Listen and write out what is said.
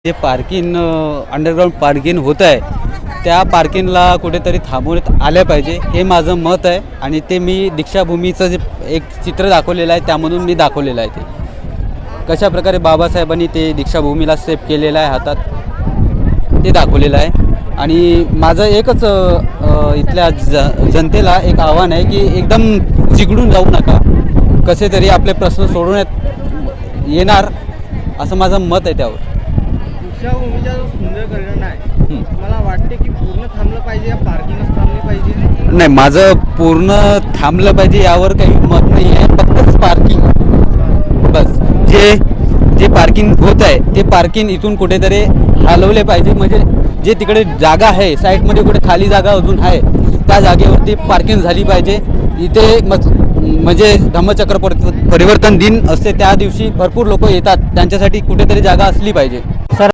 जे parking underground parking होत आहे त्या पार्किंगला कुठेतरी थांबवण्यात आल्या पाहिजे हे माझं मत आहे आणि ते मी दीक्षाभूमीचं जे एक चित्र दाखवलेलं आहे त्यामधून मी दाखवलेलं आहे ते कशा प्रकारे बाबासाहेबांनी ते दीक्षाभूमीला सेफ केलेलं आहे हातात ते दाखवलेलं आहे। आणि माझं एकच इथल्या जनतेला एक आव्हान आहे की एकदम चिघळून जाऊ नका, कसे तरी आपले प्रश्न सोडवण्यात येणार असं माझं मत आहे त्यावर। दीक्षाभूमीचा जो सुंदरीकरण आहे मला वाटते की पूर्ण थांबलं पाहिजे या पार्किंगच थांबली पाहिजे। नाही, माझं पूर्ण थांबलं पाहिजे यावर काही मत नाही आहे, फक्तच पार्किंग बस जे पार्किंग होत आहे ते पार्किंग इथून कुठेतरी हलवले पाहिजे, म्हणजे जे तिकडे जागा आहे साईडमध्ये कुठे खाली जागा अजून आहे त्या जागेवरती पार्किंग झाली पाहिजे। इथे म्हणजे धम्मचक्र परिवर्तन दिन असते त्या दिवशी भरपूर लोक येतात, त्यांच्यासाठी कुठेतरी जागा असली पाहिजे।